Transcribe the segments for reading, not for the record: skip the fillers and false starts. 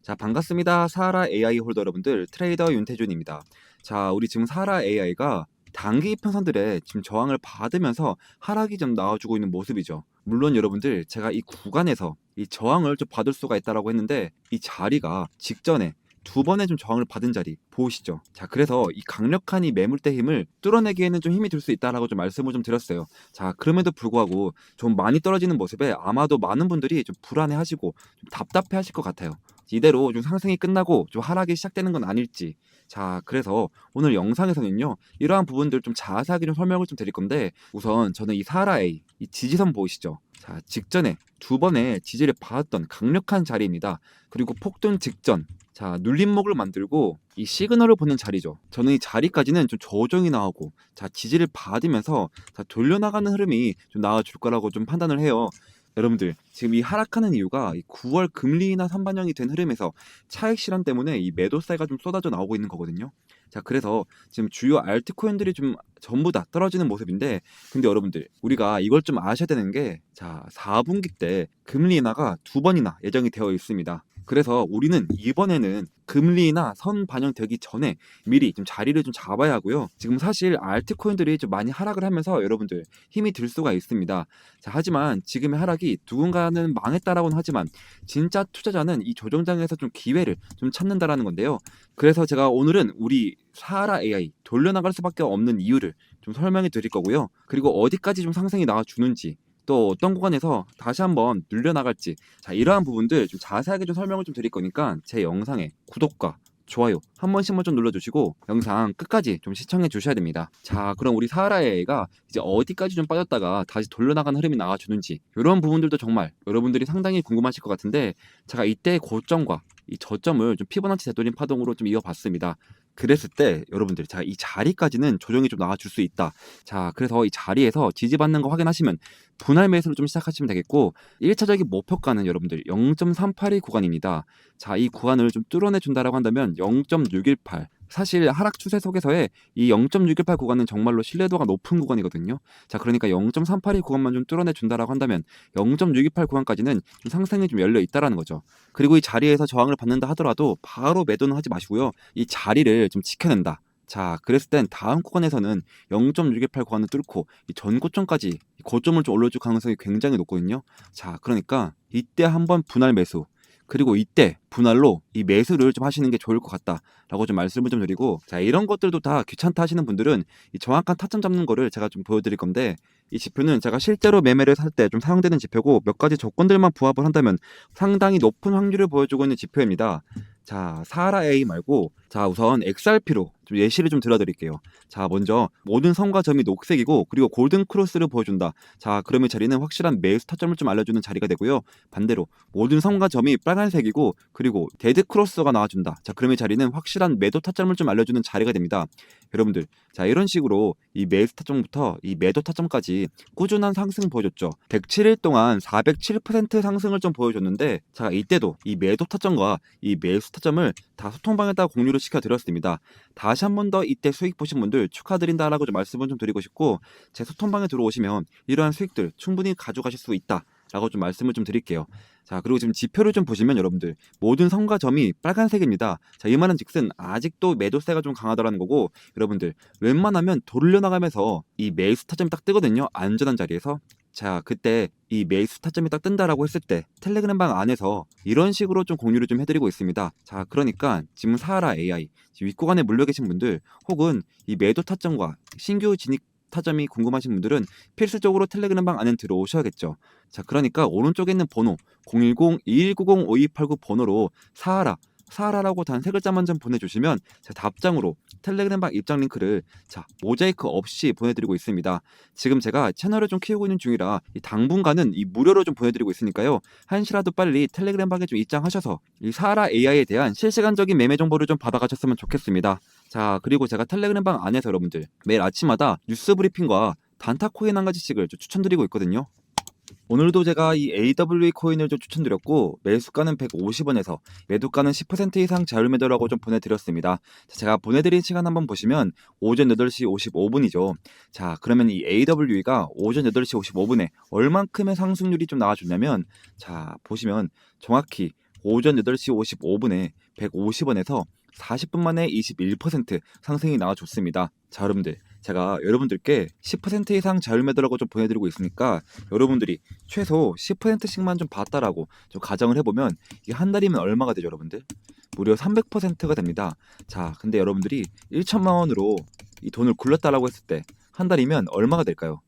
자, 반갑습니다. 사하라 AI 홀더 여러분들, 트레이더 윤태준입니다. 자, 우리 지금 사하라 AI가 단기 평선들의 지금 저항을 받으면서 하락이 좀 나와주고 있는 모습이죠. 물론 여러분들, 제가 이 구간에서 이 저항을 좀 받을 수가 있다라고 했는데, 이 자리가 직전에 두 번의 좀 저항을 받은 자리 보이시죠? 자, 그래서 이 강력한 이 매물대 힘을 뚫어내기에는 좀 힘이 들 수 있다라고 좀 말씀을 좀 드렸어요. 자, 그럼에도 불구하고 좀 많이 떨어지는 모습에 아마도 많은 분들이 좀 불안해하시고 좀 답답해하실 것 같아요. 이대로 좀 상승이 끝나고 좀 하락이 시작되는 건 아닐지. 자, 그래서 오늘 영상에서는요, 이러한 부분들 좀 자세하게 좀 설명을 좀 드릴 건데, 우선 저는 이 사하라 A, 이 지지선 보이시죠? 자, 직전에 두 번의 지지를 받았던 강력한 자리입니다. 그리고 폭등 직전, 자, 눌림목을 만들고 이 시그널을 보는 자리죠. 저는 이 자리까지는 좀 조정이 나오고, 자, 지지를 받으면서 자, 돌려나가는 흐름이 좀 나와줄 거라고 좀 판단을 해요. 여러분들, 지금 이 하락하는 이유가 이 9월 금리 인하 선반영이 된 흐름에서 차익 실현 때문에 이 매도세가 좀 쏟아져 나오고 있는 거거든요. 자, 그래서 지금 주요 알트코인들이 좀 전부 다 떨어지는 모습인데, 근데 여러분들, 우리가 이걸 좀 아셔야 되는 게, 자, 4분기 때 금리 인하가 두 번이나 예정이 되어 있습니다. 그래서 우리는 이번에는 금리 인하 선 반영되기 전에 미리 좀 자리를 좀 잡아야 하고요. 지금 사실 알트코인들이 좀 많이 하락을 하면서 여러분들 힘이 들 수가 있습니다. 자, 하지만 지금의 하락이 누군가는 망했다라고는 하지만 진짜 투자자는 이 조정장에서 좀 기회를 좀 찾는다라는 건데요. 그래서 제가 오늘은 우리 사하라 AI 돌려나갈 수밖에 없는 이유를 좀 설명해 드릴 거고요. 그리고 어디까지 좀 상승이 나와주는지, 또 어떤 구간에서 다시 한번 늘려나갈지, 자, 이러한 부분들 좀 자세하게 좀 설명을 좀 드릴 거니까 제 영상에 구독과 좋아요 한 번씩만 좀 눌러주시고 영상 끝까지 좀 시청해 주셔야 됩니다. 자, 그럼 우리 사하라의 애가 이제 어디까지 좀 빠졌다가 다시 돌려나가는 흐름이 나와주는지, 이런 부분들도 정말 여러분들이 상당히 궁금하실 것 같은데, 제가 이때 고점과 이 저점을 좀 피보나치 되돌림 파동으로 좀 이어봤습니다. 그랬을 때 여러분들, 자, 이 자리까지는 조정이 좀 나와줄 수 있다. 자, 그래서 이 자리에서 지지받는 거 확인하시면 분할 매수를 좀 시작하시면 되겠고, 1차적인 목표가는 여러분들 0.382 구간입니다. 자, 이 구간을 좀 뚫어내 준다라고 한다면 0.618, 사실 하락 추세 속에서의 이 0.618 구간은 정말로 신뢰도가 높은 구간이거든요. 자, 그러니까 0.382 구간만 좀 뚫어내 준다라고 한다면 0.628 구간까지는 좀 상승이 좀 열려 있다라는 거죠. 그리고 이 자리에서 저항을 받는다 하더라도 바로 매도는 하지 마시고요. 이 자리를 좀 지켜낸다. 자, 그랬을 땐 다음 구간에서는 0.618 구간을 뚫고 이 전고점까지 이 고점을 좀 올려줄 가능성이 굉장히 높거든요. 자, 그러니까 이때 한번 분할 매수, 그리고 이때 분할로 이 매수를 좀 하시는 게 좋을 것 같다라고 좀 말씀을 좀 드리고, 자, 이런 것들도 다 귀찮다 하시는 분들은 이 정확한 타점 잡는 거를 제가 좀 보여드릴 건데, 이 지표는 제가 실제로 매매를 살 때 좀 사용되는 지표고, 몇 가지 조건들만 부합을 한다면 상당히 높은 확률을 보여주고 있는 지표입니다. 자, 사하라 A 말고, 자, 우선 XRP로 좀 예시를 좀 들어드릴게요. 자, 먼저 모든 선과 점이 녹색이고, 그리고 골든 크로스를 보여준다. 자, 그러면 자리는 확실한 매수 타점을 좀 알려주는 자리가 되고요. 반대로 모든 선과 점이 빨간색이고, 그리고 데드 크로스가 나와준다. 자, 그러면 자리는 확실한 매도 타점을 좀 알려주는 자리가 됩니다. 여러분들, 자, 이런 식으로 이 매수 타점부터 이 매도 타점까지 꾸준한 상승 보여줬죠. 107일 동안 407% 상승을 좀 보여줬는데, 자, 이때도 이 매도 타점과 이 매수 타점을 다 소통방에다 공유를 시켜드렸습니다. 다시 한 번 더 이때 수익 보신 분들 축하드린다라고 좀 말씀을 좀 드리고 싶고, 제 소통방에 들어오시면 이러한 수익들 충분히 가져가실 수 있다라고 좀 말씀을 좀 드릴게요. 자, 그리고 지금 지표를 좀 보시면 여러분들 모든 선과 점이 빨간색입니다. 자, 이 말은 즉슨 아직도 매도세가 좀 강하다라는 거고, 여러분들 웬만하면 돌려나가면서 이 매수 타점이 딱 뜨거든요. 안전한 자리에서. 자, 그때 이 매수 타점이 딱 뜬다라고 했을 때 텔레그램 방 안에서 이런 식으로 좀 공유를 좀 해드리고 있습니다. 자, 그러니까 지금 사하라 AI 지금 윗구간에 물려 계신 분들, 혹은 이 매도 타점과 신규 진입 타점이 궁금하신 분들은 필수적으로 텔레그램 방 안에 들어오셔야겠죠. 자, 그러니까 오른쪽에 있는 번호 010-2190-5289 번호로 사하라라고 단 세 글자만 좀 보내주시면 제 답장으로 텔레그램방 입장 링크를 자, 모자이크 없이 보내드리고 있습니다. 지금 제가 채널을 좀 키우고 있는 중이라 이 당분간은 이 무료로 좀 보내드리고 있으니까요. 한시라도 빨리 텔레그램방에 좀 입장하셔서 이 사하라 AI에 대한 실시간적인 매매 정보를 좀 받아가셨으면 좋겠습니다. 자, 그리고 제가 텔레그램방 안에서 여러분들 매일 아침마다 뉴스 브리핑과 단타 코인 한 가지씩을 좀 추천드리고 있거든요. 오늘도 제가 이 AWE 코인을 좀 추천드렸고, 매수가는 150원에서 매도가는 10% 이상 자율 매도라고 좀 보내드렸습니다. 자, 제가 보내드린 시간 한번 보시면 오전 8시 55분이죠. 자, 그러면 이 AWE가 오전 8시 55분에 얼만큼의 상승률이 좀 나와줬냐면, 자, 보시면 정확히 오전 8시 55분에 150원에서 40분 만에 21% 상승이 나와줬습니다. 자, 여러분들, 제가 여러분들께 10% 이상 자율 매도라고 좀 보내드리고 있으니까 여러분들이 최소 10%씩만 좀 봤다라고 좀 가정을 해보면 이게 한 달이면 얼마가 되죠, 여러분들? 무려 300%가 됩니다. 자, 근데 여러분들이 1천만 원으로 이 돈을 굴렸다라고 했을 때 한 달이면 얼마가 될까요?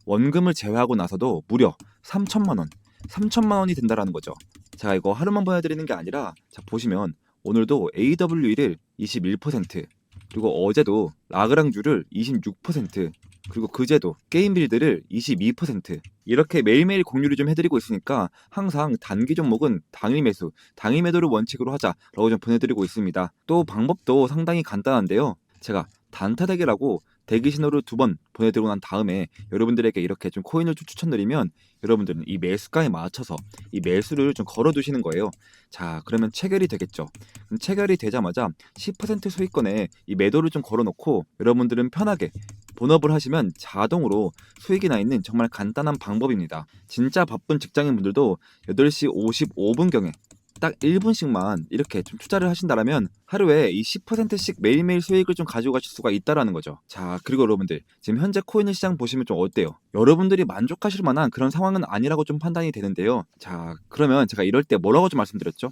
원금을 제외하고 나서도 무려 3천만 원, 3천만 원이 된다라는 거죠. 제가 이거 하루만 보내드리는 게 아니라 자 보시면 오늘도 AWE를 21%, 그리고 어제도 라그랑주를 26%, 그리고 그제도 게임빌드를 22%, 이렇게 매일매일 공유를 좀 해드리고 있으니까 항상 단기 종목은 당일 매수, 당일 매도를 원칙으로 하자라고 좀 보내드리고 있습니다. 또 방법도 상당히 간단한데요. 제가 단타 대기라고 대기 신호를 2번 보내드리고 난 다음에 여러분들에게 이렇게 좀 코인을 좀 추천드리면 여러분들은 이 매수가에 맞춰서 이 매수를 좀 걸어두시는 거예요. 자, 그러면 체결이 되겠죠. 체결이 되자마자 10% 수익권에 이 매도를 좀 걸어놓고 여러분들은 편하게 본업을 하시면 자동으로 수익이 나 있는 정말 간단한 방법입니다. 진짜 바쁜 직장인분들도 8시 55분경에 딱 1분씩만 이렇게 좀 투자를 하신다라면 하루에 이 10%씩 매일매일 수익을 좀 가지고 가실 수가 있다라는 거죠. 자, 그리고 여러분들 지금 현재 코인 시장 보시면 좀 어때요? 여러분들이 만족하실 만한 그런 상황은 아니라고 좀 판단이 되는데요. 자, 그러면 제가 이럴 때 뭐라고 좀 말씀드렸죠?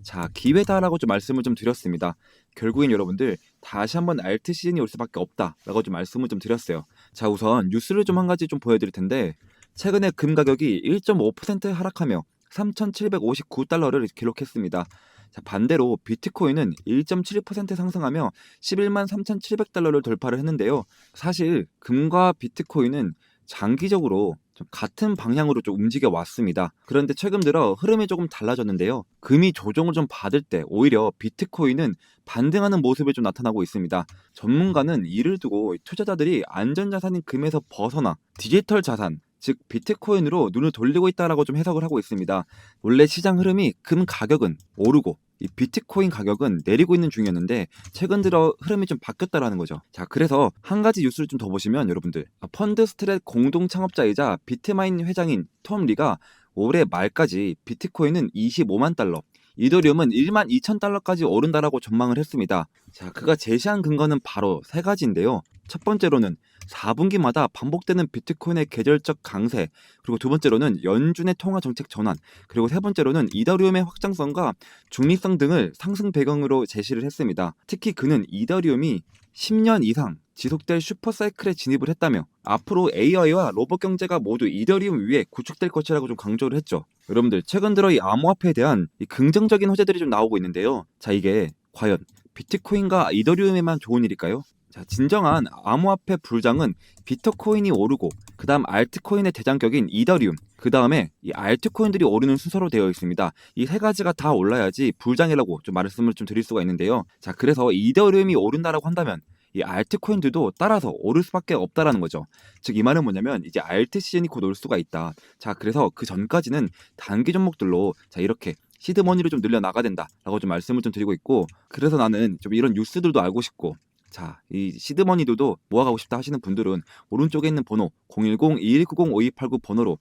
자, 기회다라고 좀 말씀을 좀 드렸습니다. 결국엔 여러분들 다시 한번 알트 시즌이 올 수밖에 없다라고 좀 말씀을 좀 드렸어요. 자, 우선 뉴스를 좀 한 가지 좀 보여드릴 텐데 최근에 금 가격이 1.5% 하락하며 3,759달러를 기록했습니다. 자, 반대로 비트코인은 1.7% 상승하며 11만 3,700달러를 돌파를 했는데요. 사실 금과 비트코인은 장기적으로 좀 같은 방향으로 좀 움직여 왔습니다. 그런데 최근 들어 흐름이 조금 달라졌는데요. 금이 조정을 좀 받을 때 오히려 비트코인은 반등하는 모습이 좀 나타나고 있습니다. 전문가는 이를 두고 투자자들이 안전자산인 금에서 벗어나 디지털 자산, 즉 비트코인으로 눈을 돌리고 있다라고 좀 해석을 하고 있습니다. 원래 시장 흐름이 금 가격은 오르고 이 비트코인 가격은 내리고 있는 중이었는데 최근 들어 흐름이 좀 바뀌었다라는 거죠. 자, 그래서 한 가지 뉴스를 좀 더 보시면 여러분들 펀드 스트랩 공동 창업자이자 비트마인 회장인 톰 리가 올해 말까지 비트코인은 25만 달러, 이더리움은 1만 2천 달러까지 오른다라고 전망을 했습니다. 자, 그가 제시한 근거는 바로 세 가지인데요. 첫 번째로는 4분기마다 반복되는 비트코인의 계절적 강세, 그리고 두 번째로는 연준의 통화 정책 전환, 그리고 세 번째로는 이더리움의 확장성과 중립성 등을 상승 배경으로 제시를 했습니다. 특히 그는 이더리움이 10년 이상 지속될 슈퍼사이클에 진입을 했다며 앞으로 AI와 로봇 경제가 모두 이더리움 위에 구축될 것이라고 좀 강조를 했죠. 여러분들 최근 들어 이 암호화폐에 대한 이 긍정적인 호재들이 좀 나오고 있는데요. 자, 이게 과연 비트코인과 이더리움에만 좋은 일일까요? 자, 진정한 암호화폐 불장은 비트코인이 오르고 그 다음 알트코인의 대장격인 이더리움, 그 다음에 이 알트코인들이 오르는 순서로 되어 있습니다. 이 세 가지가 다 올라야지 불장이라고 좀 말씀을 좀 드릴 수가 있는데요. 자, 그래서 이더리움이 오른다라고 한다면 이 알트코인들도 따라서 오를 수밖에 없다라는 거죠. 즉 이 말은 뭐냐면 이제 알트 시즌이 곧 올 수가 있다. 자, 그래서 그 전까지는 단기 종목들로 자 이렇게 시드머니를 좀 늘려 나가야 된다라고 좀 말씀을 좀 드리고 있고, 그래서 나는 좀 이런 뉴스들도 알고 싶고, 자, 이 시드머니도 모아가고 싶다 하시는 분들은 오른쪽에 있는 번호 010-2190-5289 번호로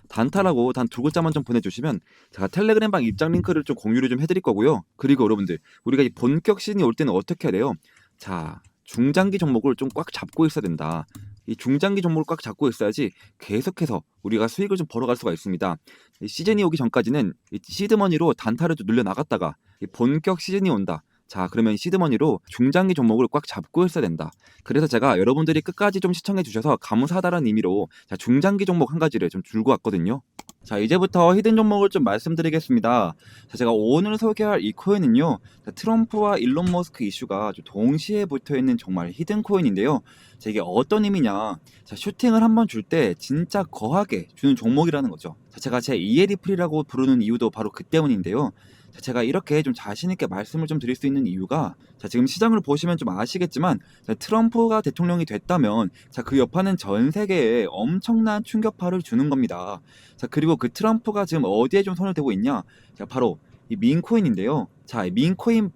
단타라고 단 2글자만 좀 보내주시면 제가 텔레그램방 입장 링크를 좀 공유를 좀 해드릴 거고요. 그리고 여러분들 우리가 이 본격 시즌이 올 때는 어떻게 해야 돼요? 자, 중장기 종목을 좀 꽉 잡고 있어야 된다. 이 중장기 종목을 꽉 잡고 있어야지 계속해서 우리가 수익을 좀 벌어갈 수가 있습니다. 이 시즌이 오기 전까지는 이 시드머니로 단타를 좀 늘려 나갔다가 이 본격 시즌이 온다. 자, 그러면 시드머니로 중장기 종목을 꽉 잡고 있어야 된다. 그래서 제가 여러분들이 끝까지 좀 시청해 주셔서 감사하다는 의미로 자, 중장기 종목 한 가지를 좀 줄고 왔거든요. 자, 이제부터 히든 종목을 좀 말씀드리겠습니다. 자, 제가 오늘 소개할 이 코인은요, 자, 트럼프와 일론 머스크 이슈가 좀 동시에 붙어있는 정말 히든 코인인데요. 자, 이게 어떤 의미냐? 자, 슈팅을 한번 줄 때 진짜 거하게 주는 종목이라는 거죠. 자, 제가 제 이에리플이라고 부르는 이유도 바로 그 때문인데요. 자, 제가 이렇게 좀 자신있게 말씀을 좀 드릴 수 있는 이유가, 자, 지금 시장을 보시면 좀 아시겠지만, 자, 트럼프가 대통령이 됐다면, 자, 그 여파는 전 세계에 엄청난 충격파를 주는 겁니다. 자, 그리고 그 트럼프가 지금 어디에 좀 손을 대고 있냐? 자, 바로 이 민코인인데요. 자, 이 민코인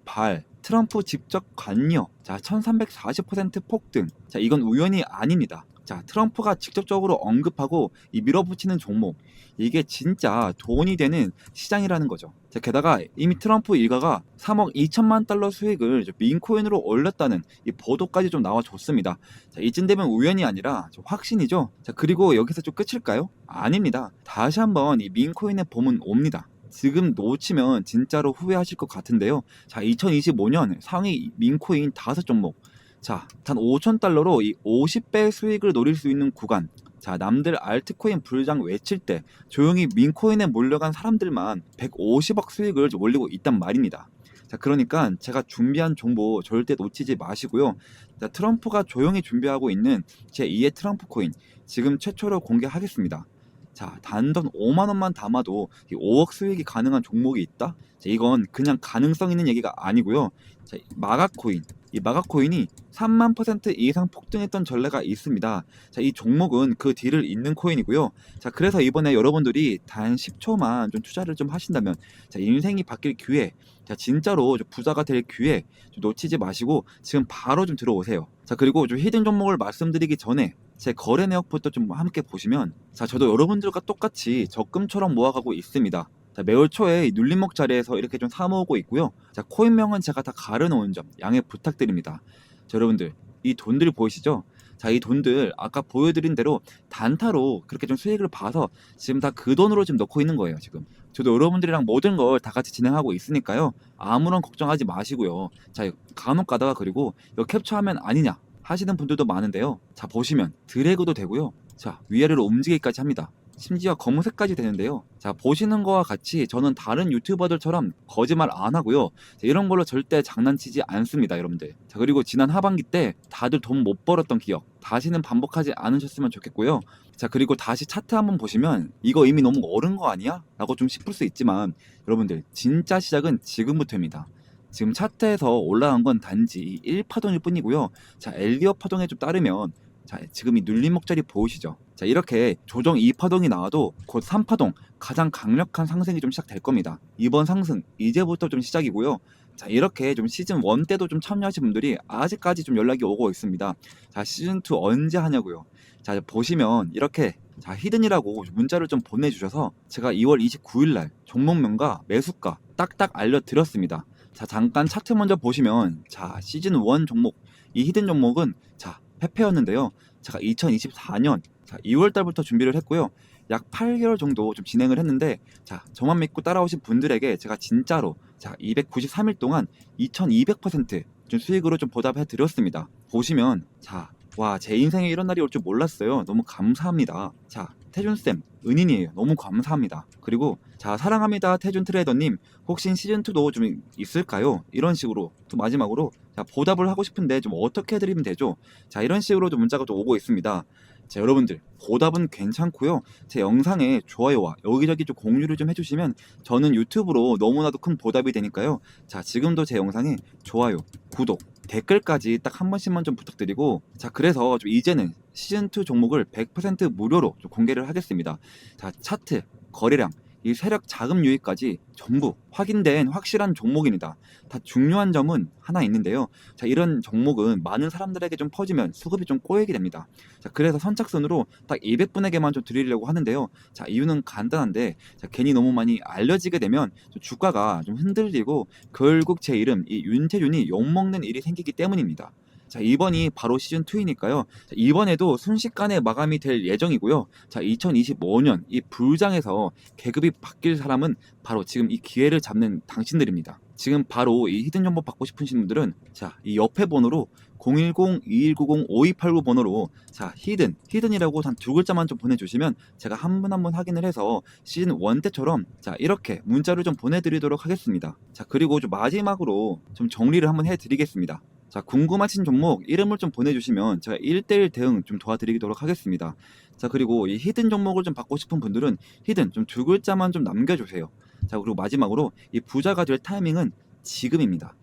트럼프 직접 관여, 자, 1340% 폭등. 자, 이건 우연이 아닙니다. 자, 트럼프가 직접적으로 언급하고 이 밀어붙이는 종목, 이게 진짜 돈이 되는 시장이라는 거죠. 자, 게다가 이미 트럼프 일가가 3억 2천만 달러 수익을 민코인으로 올렸다는 이 보도까지 좀 나와줬습니다. 자, 이쯤 되면 우연이 아니라 좀 확신이죠. 자, 그리고 여기서 좀 끝일까요? 아닙니다. 다시 한번 이 민코인의 봄은 옵니다. 지금 놓치면 진짜로 후회하실 것 같은데요. 자, 2025년 상위 민코인 5종목. 자, 단 5,000달러로 이 50배 수익을 노릴 수 있는 구간. 자, 남들 알트코인 불장 외칠 때 조용히 민코인에 몰려간 사람들만 150억 수익을 올리고 있단 말입니다. 자, 그러니까 제가 준비한 정보 절대 놓치지 마시고요. 자, 트럼프가 조용히 준비하고 있는 제2의 트럼프 코인 지금 최초로 공개하겠습니다. 자, 단돈 5만 원만 담아도 5억 수익이 가능한 종목이 있다? 자, 이건 그냥 가능성 있는 얘기가 아니고요. 자, 마가코인. 이 마가코인이 3만 % 이상 폭등했던 전례가 있습니다. 자, 이 종목은 그 뒤를 잇는 코인이고요. 자, 그래서 이번에 여러분들이 단 10초만 좀 투자를 좀 하신다면, 자, 인생이 바뀔 기회, 자, 진짜로 좀 부자가 될 기회 좀 놓치지 마시고 지금 바로 좀 들어오세요. 자, 그리고 좀 히든 종목을 말씀드리기 전에 제 거래 내역부터 좀 함께 보시면, 자, 저도 여러분들과 똑같이 적금처럼 모아가고 있습니다. 자, 매월 초에 이 눌림목 자리에서 이렇게 좀 사모으고 있고요. 자, 코인명은 제가 다 가려놓은 점 양해 부탁드립니다. 자, 여러분들 이 돈들 보이시죠? 자, 이 돈들 아까 보여드린 대로 단타로 그렇게 좀 수익을 봐서 지금 다 그 돈으로 지금 넣고 있는 거예요. 지금 저도 여러분들이랑 모든 걸 다 같이 진행하고 있으니까요. 아무런 걱정하지 마시고요. 자, 간혹 가다가 그리고 이거 캡처하면 아니냐 하시는 분들도 많은데요. 자, 보시면 드래그도 되고요. 자, 위아래로 움직이기까지 합니다. 심지어 검은색까지 되는데요. 자, 보시는 거와 같이 저는 다른 유튜버들처럼 거짓말 안 하고요. 자, 이런 걸로 절대 장난치지 않습니다, 여러분들. 자, 그리고 지난 하반기 때 다들 돈 못 벌었던 기억 다시는 반복하지 않으셨으면 좋겠고요. 자, 그리고 다시 차트 한번 보시면 이거 이미 너무 어른 거 아니야? 라고 좀 싶을 수 있지만 여러분들 진짜 시작은 지금부터입니다. 지금 차트에서 올라간 건 단지 1파동일 뿐이고요. 자, 엘리엇 파동에 좀 따르면, 자, 지금 이 눌림목자리 보이시죠? 자, 이렇게 조정 2파동이 나와도 곧 3파동 가장 강력한 상승이 좀 시작될 겁니다. 이번 상승 이제부터 좀 시작이고요. 자, 이렇게 좀 시즌 1 때도 좀 참여하신 분들이 아직까지 좀 연락이 오고 있습니다. 자, 시즌 2 언제 하냐고요. 자, 보시면 이렇게, 자, 히든이라고 문자를 좀 보내주셔서 제가 2월 29일날 종목명과 매수가 딱딱 알려드렸습니다. 자, 잠깐 차트 먼저 보시면, 자, 시즌 1 종목, 이 히든 종목은, 자, 페페였는데요. 제가 2024년, 자, 2월 달부터 준비를 했고요. 약 8개월 정도 좀 진행을 했는데, 자, 저만 믿고 따라오신 분들에게 제가 진짜로, 자, 293일 동안 2200%좀 수익으로 좀 보답해 드렸습니다. 보시면, 자, 와, 제 인생에 이런 날이 올 줄 몰랐어요. 너무 감사합니다. 자, 태준쌤, 은인이에요. 너무 감사합니다. 그리고, 자, 사랑합니다. 태준 트레이더님, 혹시 시즌2도 좀 있을까요? 이런 식으로, 또 마지막으로, 자, 보답을 하고 싶은데 좀 어떻게 해드리면 되죠? 자, 이런 식으로 좀 문자가 좀 오고 있습니다. 자, 여러분들, 보답은 괜찮고요. 제 영상에 좋아요와 여기저기 좀 공유를 좀 해주시면 저는 유튜브로 너무나도 큰 보답이 되니까요. 자, 지금도 제 영상에 좋아요, 구독, 댓글까지 딱 한 번씩만 좀 부탁드리고, 자, 그래서 좀 이제는 시즌2 종목을 100% 무료로 좀 공개를 하겠습니다. 자, 차트, 거래량, 이 세력 자금 유입까지 전부 확인된 확실한 종목입니다. 다 중요한 점은 하나 있는데요. 자, 이런 종목은 많은 사람들에게 좀 퍼지면 수급이 좀 꼬이게 됩니다. 자, 그래서 선착순으로 딱 200분에게만 좀 드리려고 하는데요. 자, 이유는 간단한데, 자, 괜히 너무 많이 알려지게 되면 좀 주가가 좀 흔들리고 결국 제 이름 이 윤태준이 욕먹는 일이 생기기 때문입니다. 자, 이번이 바로 시즌2이니까요. 이번에도 순식간에 마감이 될 예정이고요. 자, 2025년 이 불장에서 계급이 바뀔 사람은 바로 지금 이 기회를 잡는 당신들입니다. 지금 바로 이 히든 정보 받고 싶으신 분들은, 자, 이 옆에 번호로 010-2190-5289 번호로, 자, 히든이라고 단 두 글자만 좀 보내주시면 제가 한 분 한 분 확인을 해서 시즌 1 때처럼, 자, 이렇게 문자를 좀 보내드리도록 하겠습니다. 자, 그리고 좀 마지막으로 좀 정리를 한번 해드리겠습니다. 자, 궁금하신 종목 이름을 좀 보내주시면 제가 1대1 대응 좀 도와드리도록 하겠습니다. 자, 그리고 이 히든 종목을 좀 받고 싶은 분들은 히든 좀 두 글자만 좀 남겨주세요. 자, 그리고 마지막으로 이 부자가 될 타이밍은 지금입니다.